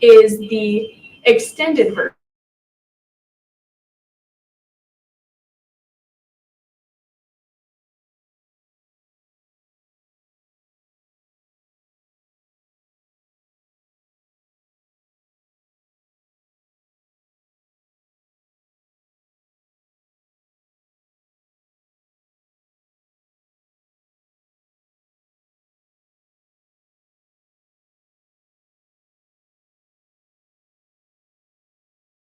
is the extended version. So this is the version that has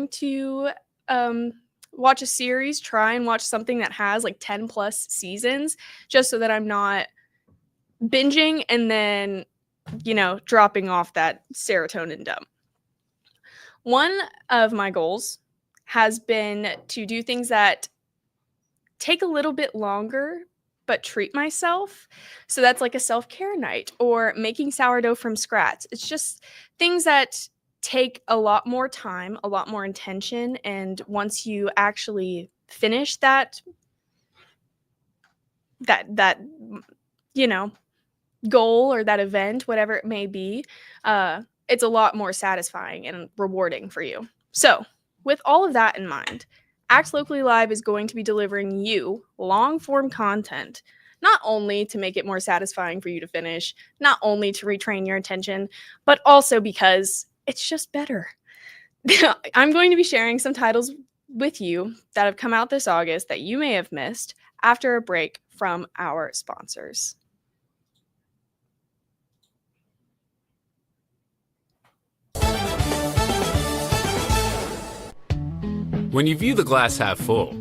to watch a series, try and watch something that has like 10 plus seasons, just so that I'm not binging and then, dropping off that serotonin dump. One of my goals has been to do things that take a little bit longer, but treat myself. So that's like a self-care night or making sourdough from scratch. It's just things that take a lot more time, a lot more intention. And once you actually finish that goal or that event, whatever it may be, it's a lot more satisfying and rewarding for you. So with all of that in mind, Act Locally Live is going to be delivering you long-form content, not only to make it more satisfying for you to finish, not only to retrain your attention, but also because it's just better. I'm going to be sharing some titles with you that have come out this August that you may have missed after a break from our sponsors. When you view the glass half full,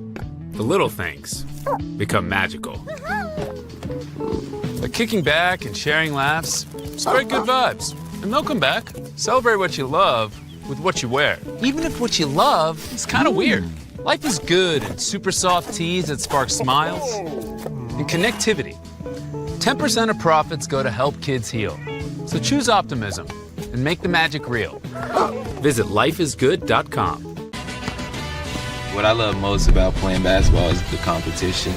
the little things become magical. Like kicking back and sharing laughs, spread good vibes, and they'll come back. Celebrate what you love with what you wear, even if what you love is kind of weird. Life is good and super soft tees that spark smiles and connectivity. 10% of profits go to help kids heal. So choose optimism and make the magic real. Visit lifeisgood.com. What I love most about playing basketball is the competition.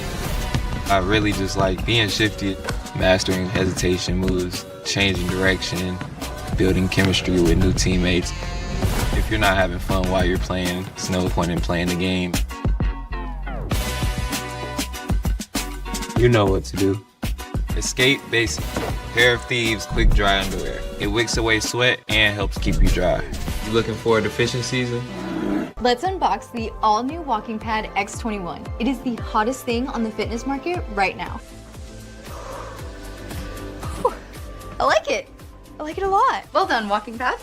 I really just like being shifty, mastering hesitation moves, changing direction, building chemistry with new teammates. If you're not having fun while you're playing, there's no point in playing the game. You know what to do. Escape Basic. Pair of Thieves quick dry underwear. It wicks away sweat and helps keep you dry. You looking forward to fishing season? Let's unbox the all-new Walking Pad X21. It is the hottest thing on the fitness market right now. Whew. I like it. I like it a lot. Well done, Walking Pad.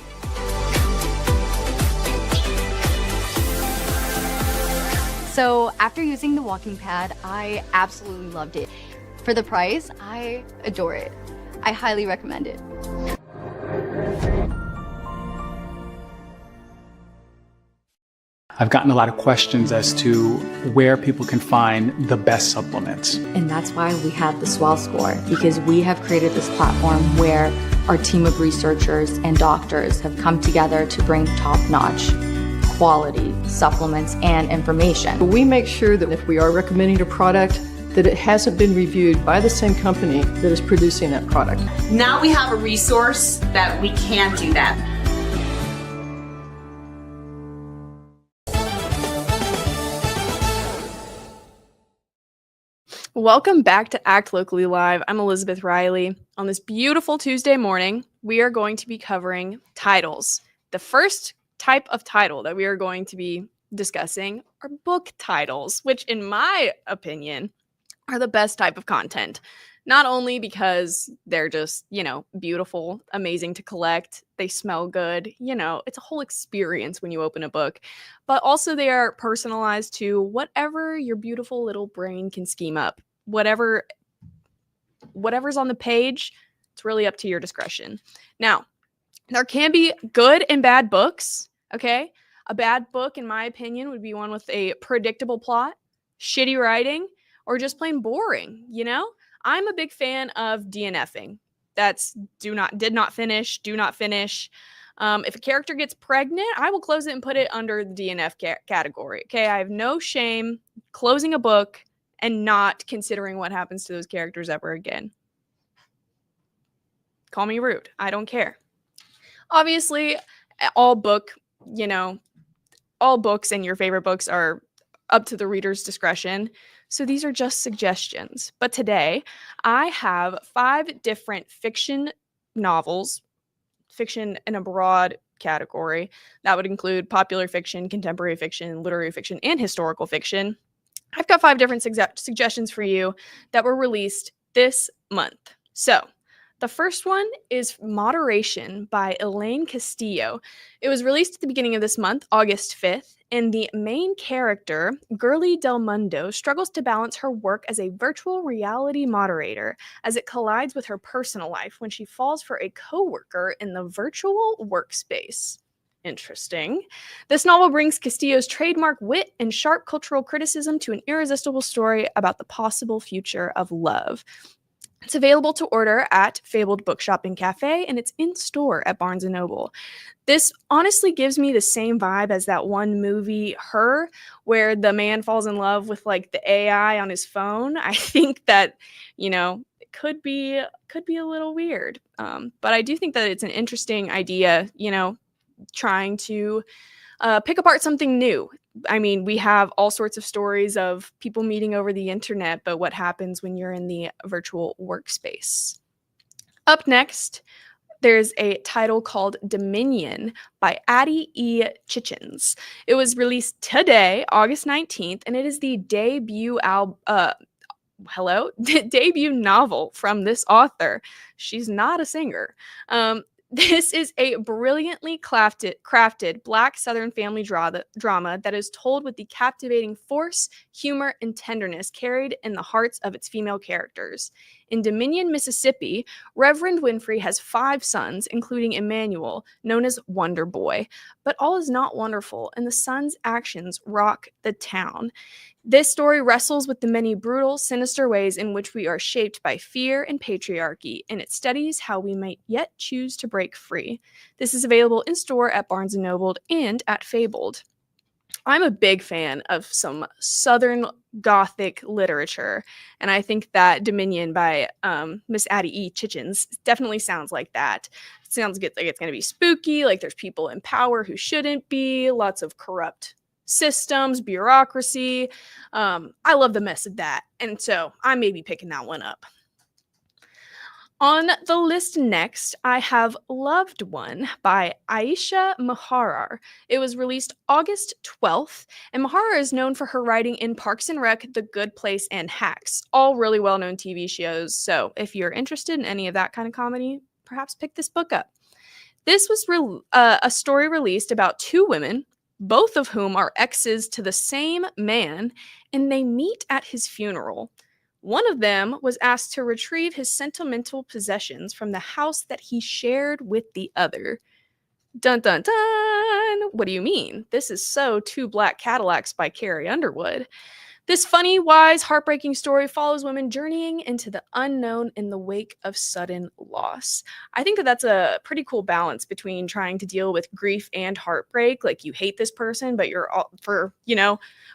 So after using the Walking Pad, I absolutely loved it. For the price, I adore it. I highly recommend it. I've gotten a lot of questions as to where people can find the best supplements. And that's why we have the Swell Score, because we have created this platform where our team of researchers and doctors have come together to bring top-notch quality supplements and information. We make sure that if we are recommending a product, that it hasn't been reviewed by the same company that is producing that product. Now we have a resource that we can do that. Welcome back to Act Locally Live. I'm Elizabeth Riley. On this beautiful Tuesday morning, we are going to be covering titles. The first type of title that we are going to be discussing are book titles, which in my opinion are the best type of content. Not only because they're just, beautiful, amazing to collect, they smell good, it's a whole experience when you open a book, but also they are personalized to whatever your beautiful little brain can scheme up. Whatever's on the page, it's really up to your discretion. Now, there can be good and bad books, okay? A bad book, in my opinion, would be one with a predictable plot, shitty writing, or just plain boring, I'm a big fan of DNFing. That's did not finish, do not finish. If a character gets pregnant, I will close it and put it under the DNF category. Okay, I have no shame closing a book and not considering what happens to those characters ever again. Call me rude. I don't care. Obviously, all books and your favorite books are up to the reader's discretion. So these are just suggestions. But today, I have 5 different fiction novels, fiction in a broad category. That would include popular fiction, contemporary fiction, literary fiction, and historical fiction. I've got 5 different suggestions for you that were released this month. So The first one is Moderation by Elaine Castillo. It was released at the beginning of this month, August 5th, and the main character, Girly Del Mundo, struggles to balance her work as a virtual reality moderator as it collides with her personal life when she falls for a coworker in the virtual workspace. Interesting. This novel brings Castillo's trademark wit and sharp cultural criticism to an irresistible story about the possible future of love. It's available to order at Fabled Bookshop and Cafe, and it's in store at Barnes & Noble. This honestly gives me the same vibe as that one movie, Her, where the man falls in love with like the AI on his phone. I think that, it could be a little weird. But I do think that it's an interesting idea, trying to pick apart something new. I mean, we have all sorts of stories of people meeting over the internet, but what happens when you're in the virtual workspace? Up next, there's a title called Dominion by Addie E. Chichens. It was released today, August 19th, and it is the debut debut novel from this author. She's not a singer. This is a brilliantly crafted Black Southern family drama that is told with the captivating force, humor, and tenderness carried in the hearts of its female characters. In Dominion, Mississippi, Reverend Winfrey has 5 sons, including Emmanuel, known as Wonder Boy. But all is not wonderful, and the son's actions rock the town. This story wrestles with the many brutal, sinister ways in which we are shaped by fear and patriarchy, and it studies how we might yet choose to break free. This is available in store at Barnes & Noble and at Fabled. I'm a big fan of some Southern Gothic literature, and I think that Dominion by Miss Addie E. Chichens definitely sounds like that. It sounds like it's going to be spooky, like there's people in power who shouldn't be, lots of corrupt systems, bureaucracy. I love the mess of that, and so I may be picking that one up. On the list next, I have Loved One by Aisha Maharar. It was released August 12th, and Maharar is known for her writing in Parks and Rec, The Good Place, and Hacks, all really well-known TV shows. So if you're interested in any of that kind of comedy, perhaps pick this book up. This was a story released about 2 women, both of whom are exes to the same man, and they meet at his funeral. One of them was asked to retrieve his sentimental possessions from the house that he shared with the other. Dun dun dun! What do you mean? This is so 2 Black Cadillacs by Carrie Underwood. This funny, wise, heartbreaking story follows women journeying into the unknown in the wake of sudden loss. I think that that's a pretty cool balance between trying to deal with grief and heartbreak. Like, you hate this person, but you're all for,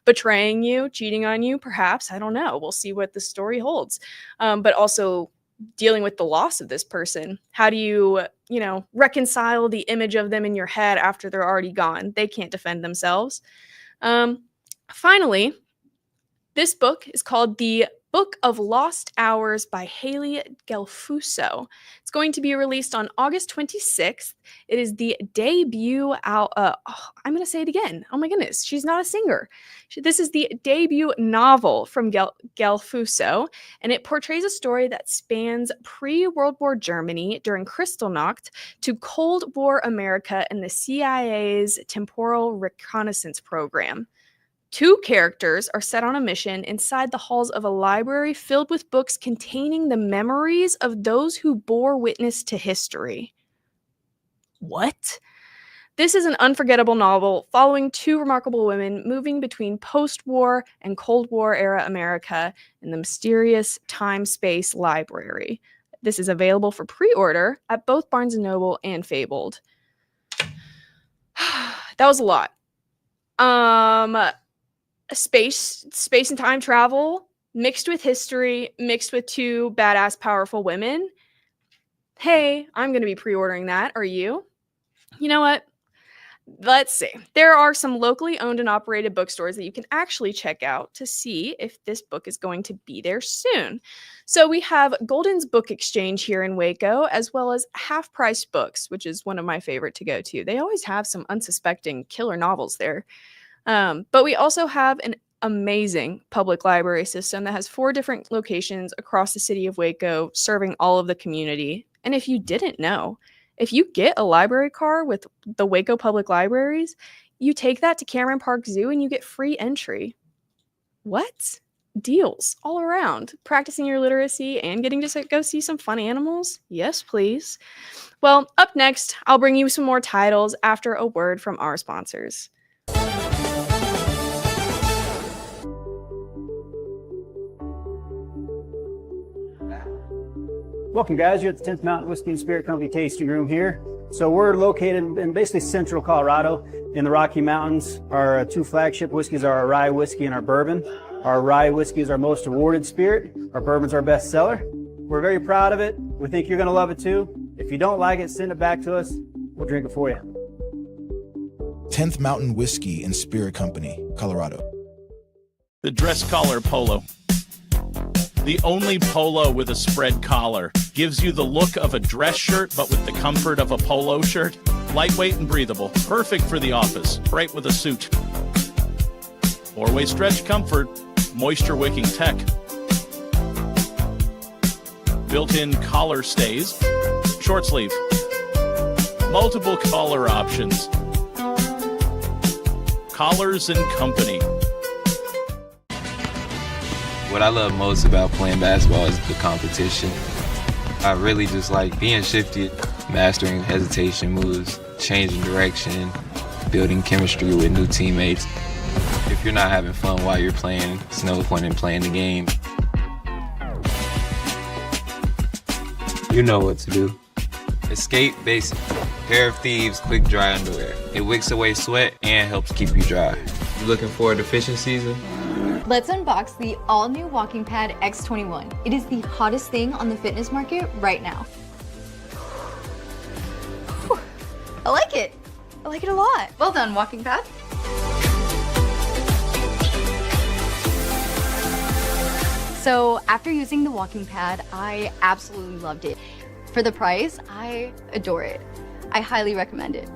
betraying you, cheating on you, perhaps. I don't know. We'll see what the story holds. But also dealing with the loss of this person. How do you, reconcile the image of them in your head after they're already gone? They can't defend themselves. Finally, this book is called The Book of Lost Hours by Haley Gelfuso. It's going to be released on August 26th. It is the debut I'm going to say it again. Oh my goodness, she's not a singer. This is the debut novel from Gelfuso, and it portrays a story that spans pre-World War Germany during Kristallnacht to Cold War America and the CIA's Temporal Reconnaissance Program. 2 characters are set on a mission inside the halls of a library filled with books containing the memories of those who bore witness to history. What? This is an unforgettable novel following 2 remarkable women moving between post-war and Cold War era America in the mysterious time-space library. This is available for pre-order at both Barnes & Noble and Fabled. That was a lot. Space and time travel mixed with history, mixed with 2 badass, powerful women. Hey, I'm going to be pre-ordering that. Are you? You know what? Let's see. There are some locally owned and operated bookstores that you can actually check out to see if this book is going to be there soon. So we have Golden's Book Exchange here in Waco, as well as Half Price Books, which is one of my favorite to go to. They always have some unsuspecting killer novels there. But we also have an amazing public library system that has 4 different locations across the city of Waco, serving all of the community. And if you didn't know, if you get a library card with the Waco Public Libraries, you take that to Cameron Park Zoo and you get free entry. What? Deals all around. Practicing your literacy and getting to go see some fun animals? Yes, please. Well, up next, I'll bring you some more titles after a word from our sponsors. Welcome, guys. You're at the 10th Mountain Whiskey and Spirit Company tasting room here. So we're located in basically central Colorado in the Rocky Mountains. Our two flagship whiskeys are our rye whiskey and our bourbon. Our rye whiskey is our most awarded spirit. Our bourbon's our best seller. We're very proud of it. We think you're going to love it too. If you don't like it, send it back to us. We'll drink it for you. 10th Mountain Whiskey and Spirit Company, Colorado. The dress collar polo. The only polo with a spread collar. Gives you the look of a dress shirt, but with the comfort of a polo shirt. Lightweight and breathable. Perfect for the office. Right with a suit. 4-way stretch comfort. Moisture wicking tech. Built-in collar stays. Short sleeve. Multiple collar options. Collars and Company. What I love most about playing basketball is the competition. I really just like being shifted, mastering hesitation moves, changing direction, building chemistry with new teammates. If you're not having fun while you're playing, there's no point in playing the game. You know what to do. Escape Basic. Pair of Thieves quick dry underwear. It wicks away sweat and helps keep you dry. You looking forward to fishing season? Let's unbox the all-new Walking Pad X21. It is the hottest thing on the fitness market right now. Whew. I like it. I like it a lot. Well done, Walking Pad. So after using the Walking Pad, I absolutely loved it. For the price, I adore it. I highly recommend it.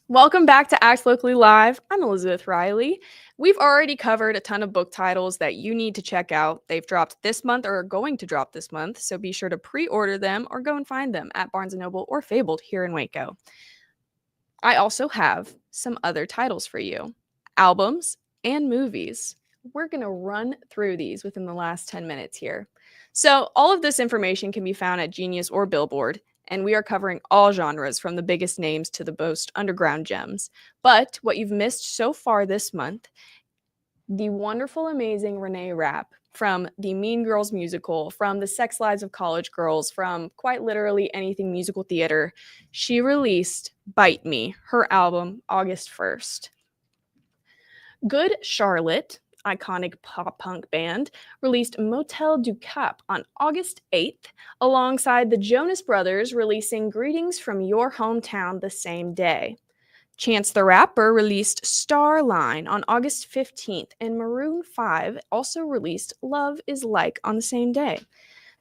Welcome back to Act Locally Live. I'm Elizabeth Riley. We've already covered a ton of book titles that you need to check out. They've dropped this month or are going to drop this month, so be sure to pre-order them or go and find them at Barnes & Noble or Fabled here in Waco. I also have some other titles for you, albums and movies. We're going to run through these within the last 10 minutes here. So all of this information can be found at Genius or Billboard, and we are covering all genres from the biggest names to the most underground gems. But what you've missed so far this month, the wonderful, amazing Renee Rapp from the Mean Girls musical, from the Sex Lives of College Girls, from quite literally anything musical theater, she released Bite Me, her album, August 1st. Good Charlotte, iconic pop-punk band, released Motel du Cap on August 8th, alongside the Jonas Brothers releasing Greetings from Your Hometown the same day. Chance the Rapper released Starline on August 15th, and Maroon 5 also released Love is Like on the same day.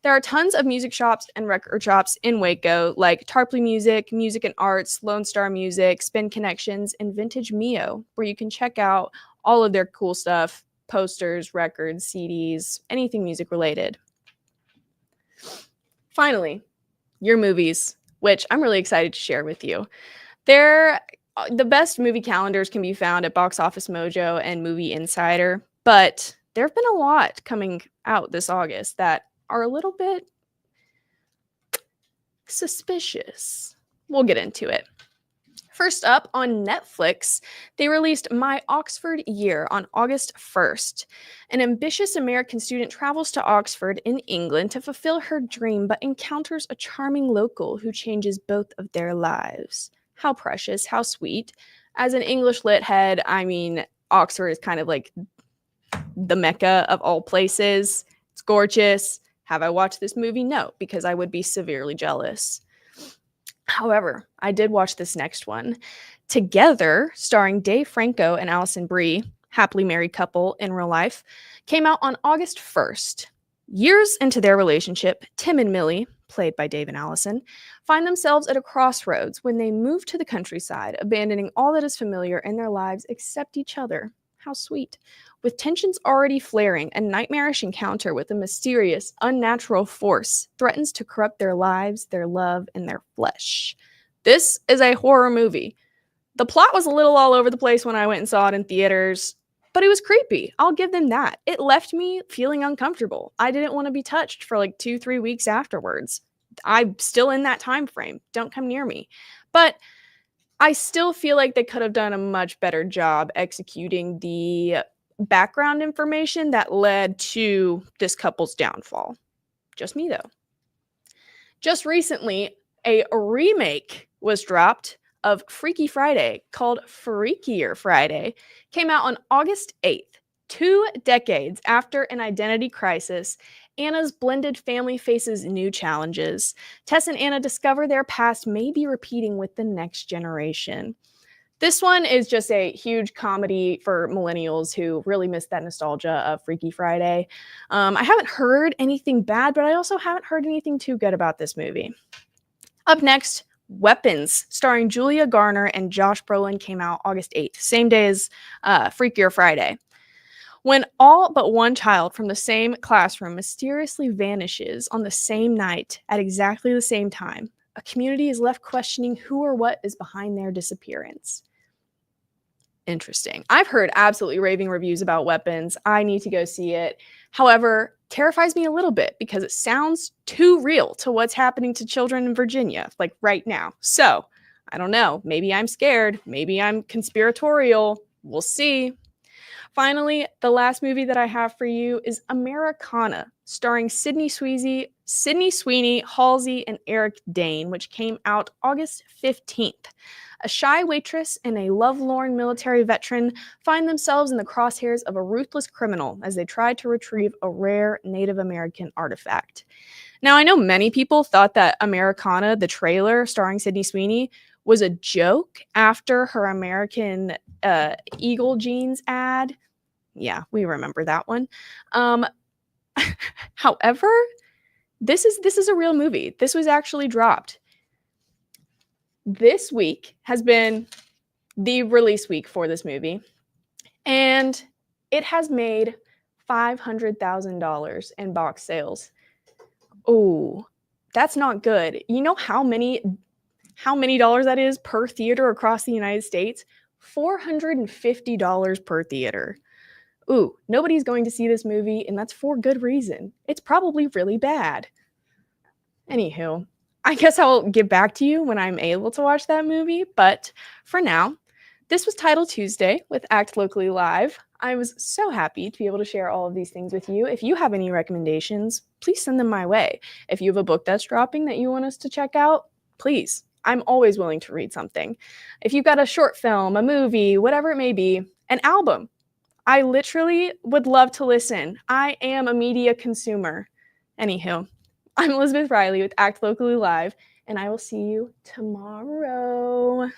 There are tons of music shops and record shops in Waco, like Tarpley Music, Music and Arts, Lone Star Music, Spin Connections, and Vintage Mio, where you can check out all of their cool stuff, posters, records, CDs, anything music related. Finally, your movies, which I'm really excited to share with you. The best movie calendars can be found at Box Office Mojo and Movie Insider, but there have been a lot coming out this August that are a little bit suspicious. We'll get into it. First up, on Netflix, they released My Oxford Year on August 1st. An ambitious American student travels to Oxford in England to fulfill her dream, but encounters a charming local who changes both of their lives. How precious, how sweet. As an English lit head, I mean, Oxford is kind of like the Mecca of all places. It's gorgeous. Have I watched this movie? No, because I would be severely jealous. However, I did watch this next one. Together, starring Dave Franco and Alison Brie, happily married couple in real life, came out on August 1st. Years into their relationship, Tim and Millie, played by Dave and Allison, find themselves at a crossroads when they move to the countryside, abandoning all that is familiar in their lives except each other. How sweet. With tensions already flaring, a nightmarish encounter with a mysterious, unnatural force threatens to corrupt their lives, their love, and their flesh. This is a horror movie. The plot was a little all over the place when I went and saw it in theaters, but it was creepy. I'll give them that. It left me feeling uncomfortable. I didn't want to be touched for like 2-3 weeks afterwards. I'm still in that time frame. Don't come near me. But I still feel like they could have done a much better job executing the background information that led to this couple's downfall. Just me, though. Just recently, a remake was dropped of Freaky Friday called Freakier Friday. Came out on August 8th, 2 decades after an identity crisis. Anna's blended family faces new challenges. Tess and Anna discover their past may be repeating with the next generation. This one is just a huge comedy for millennials who really miss that nostalgia of Freaky Friday. I haven't heard anything bad, but I also haven't heard anything too good about this movie. Up next, Weapons, starring Julia Garner and Josh Brolin, came out August 8th, same day as Freakier Friday. When all but one child from the same classroom mysteriously vanishes on the same night at exactly the same time, a community is left questioning who or what is behind their disappearance. Interesting. I've heard absolutely raving reviews about Weapons. I need to go see it. However, terrifies me a little bit because it sounds too real to what's happening to children in Virginia, like right now. So, I don't know. Maybe I'm scared. Maybe I'm conspiratorial. We'll see. Finally, the last movie that I have for you is Americana, starring Sydney Sweeney, Halsey, and Eric Dane, which came out August 15th. A shy waitress and a lovelorn military veteran find themselves in the crosshairs of a ruthless criminal as they try to retrieve a rare Native American artifact. Now, I know many people thought that Americana, the trailer starring Sydney Sweeney, was a joke after her American Eagle jeans ad. Yeah, we remember that one. However, this is a real movie. This was actually dropped. This week has been the release week for this movie, and it has made $500,000 in box sales. Oh, that's not good. You know how many dollars that is per theater across the United States? $450 per theater. Ooh, nobody's going to see this movie, and that's for good reason. It's probably really bad. Anywho, I guess I'll get back to you when I'm able to watch that movie, but for now, this was Title Tuesday with Act Locally Live. I was so happy to be able to share all of these things with you. If you have any recommendations, please send them my way. If you have a book that's dropping that you want us to check out, please. I'm always willing to read something. If you've got a short film, a movie, whatever it may be, an album, I literally would love to listen. I am a media consumer. Anywho, I'm Elizabeth Riley with Act Locally Live, and I will see you tomorrow.